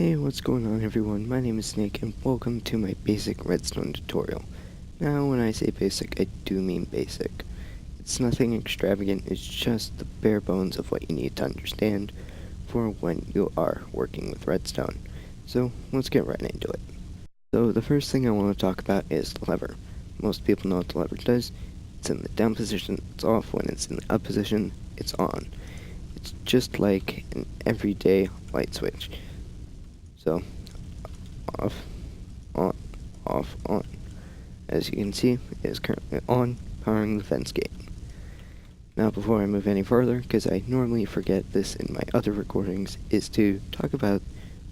Hey, what's going on everyone? My name is Snake and welcome to my basic redstone tutorial. Now when I say basic, I do mean basic. It's nothing extravagant, it's just the bare bones of what you need to understand for when you are working with redstone. So let's get right into it. So the first thing I want to talk about is the lever. Most people know what the lever does. It's in the down position, it's off. When it's in the up position, it's on. It's just like an everyday light switch. So, off, on, off, on. As you can see, it is currently on, powering the fence gate. Now before I move any further, because I normally forget this in my other recordings, is to talk about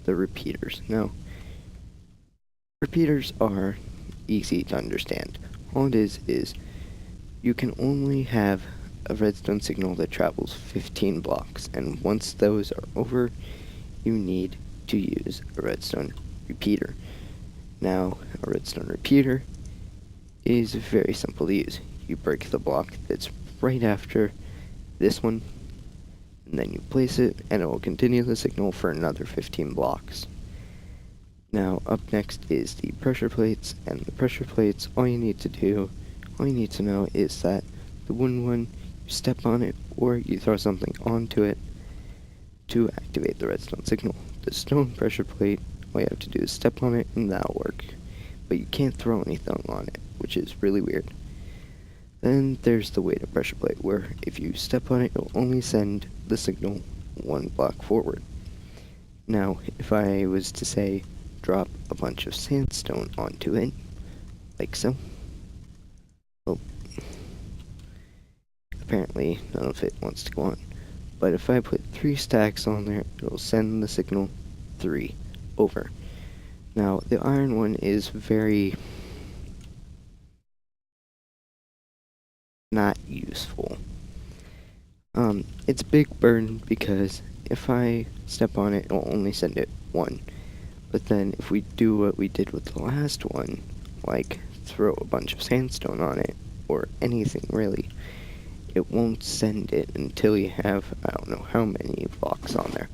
the repeaters. Now, repeaters are easy to understand. All it is you can only have a redstone signal that travels 15 blocks, and once those are over, you need to use a redstone repeater. Now, a redstone repeater is very simple to use. You break the block that's right after this one, and then you place it, and it will continue the signal for another 15 blocks. Now, up next is the pressure plates, and the pressure plates, all you need to know is that the wooden one, you step on it, or you throw something onto it to activate the redstone signal. The stone pressure plate, all you have to do is step on it and that'll work. But you can't throw anything on it, which is really weird. Then there's the weighted pressure plate, where if you step on it, it'll only send the signal one block forward. Now, if I was to say, drop a bunch of sandstone onto it, like so. Oh, apparently none of it wants to go on. But if I put 3 stacks on there, it'll send the signal 3 over. Now, the iron one is very not useful. It's a big burden because if I step on it, it'll only send it 1. But then if we do what we did with the last one, like throw a bunch of sandstone on it, or anything really, it won't send it until you have, I don't know how many blocks on there.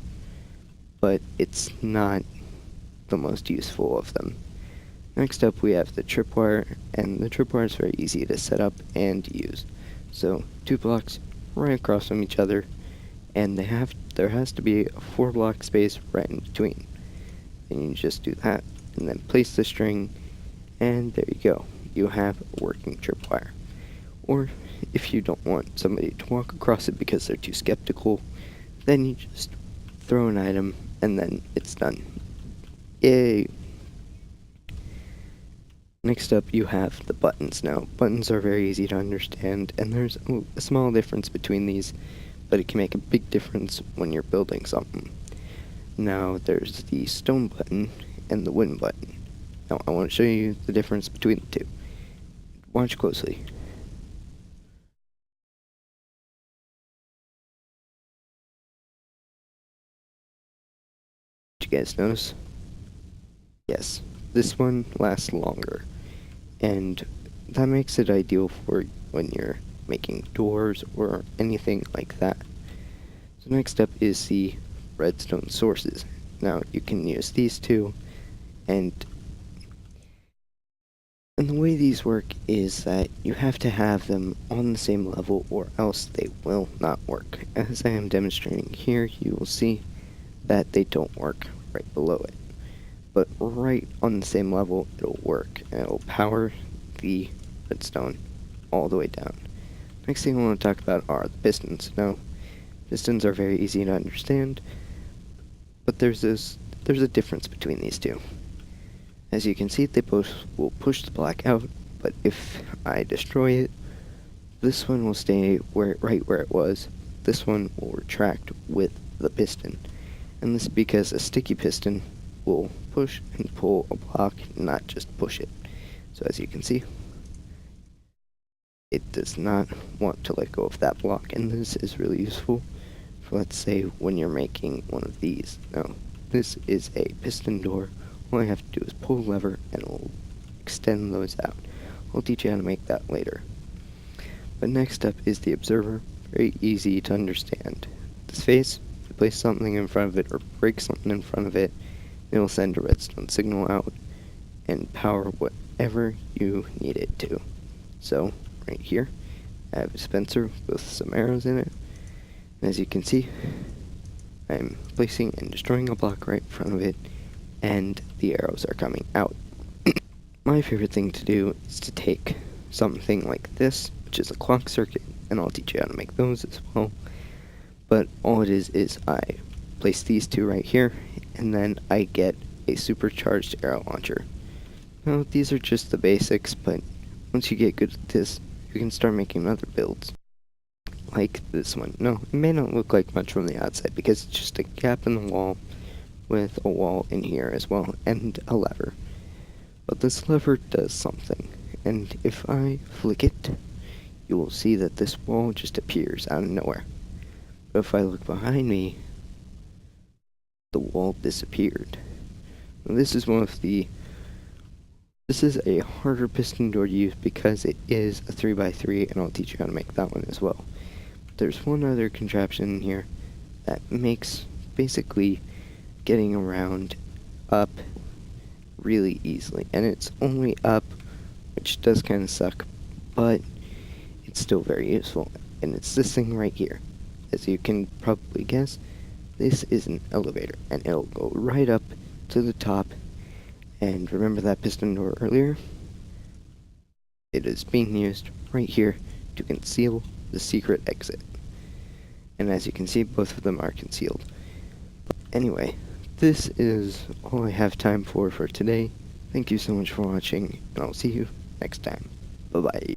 But it's not the most useful of them. Next up we have the tripwire, and the tripwire is very easy to set up and use. So 2 blocks right across from each other, and there has to be a 4 block space right in between. And you just do that, and then place the string, and there you go. You have a working tripwire. Or if you don't want somebody to walk across it because they're too skeptical, then you just throw an item and then it's done. Yay! Next up you have the buttons. Now, buttons are very easy to understand, and there's a small difference between these, but it can make a big difference when you're building something. Now, there's the stone button and the wooden button. Now, I want to show you the difference between the two. Watch closely. Did you guys notice? Yes, this one lasts longer, and that makes it ideal for when you're making doors or anything like that. So next up is the redstone sources. Now you can use these two, and the way these work is that you have to have them on the same level or else they will not work. As I am demonstrating here, you will see that they don't work right below it. But right on the same level, it'll work, and it'll power the redstone all the way down. Next thing I want to talk about are the pistons. Now, pistons are very easy to understand, but there's a difference between these two. As you can see, they both will push the block out, but if I destroy it, this one will stay right where it was. This one will retract with the piston, and this is because a sticky piston will push and pull a block, not just push it. So as you can see, it does not want to let go of that block, and this is really useful for, let's say, when you're making one of these. Now, this is a piston door. All I have to do is pull the lever and it will extend those out. I'll teach you how to make that later. But next up is the observer. Very easy to understand. This face, if you place something in front of it or break something in front of it, it'll send a redstone signal out and power whatever you need it to. So, right here, I have a dispenser with some arrows in it. And as you can see, I'm placing and destroying a block right in front of it, and the arrows are coming out. My favorite thing to do is to take something like this, which is a clock circuit, and I'll teach you how to make those as well. But all it is I place these two right here, and then I get a supercharged arrow launcher. Now, these are just the basics, but once you get good at this, you can start making other builds. Like this one. No, it may not look like much from the outside, because it's just a gap in the wall with a wall in here as well, and a lever. But this lever does something, and if I flick it, you will see that this wall just appears out of nowhere. But if I look behind me, the wall disappeared. Now, this is a harder piston door to use because it is a 3x3, and I'll teach you how to make that one as well. But there's one other contraption in here that makes basically getting around up really easily, and it's only up, which does kind of suck, but it's still very useful, and it's this thing right here. As you can probably guess, this is an elevator, and it'll go right up to the top. And remember that piston door earlier? It is being used right here to conceal the secret exit. And as you can see, both of them are concealed. But anyway, this is all I have time for today. Thank you so much for watching, and I'll see you next time. Bye-bye.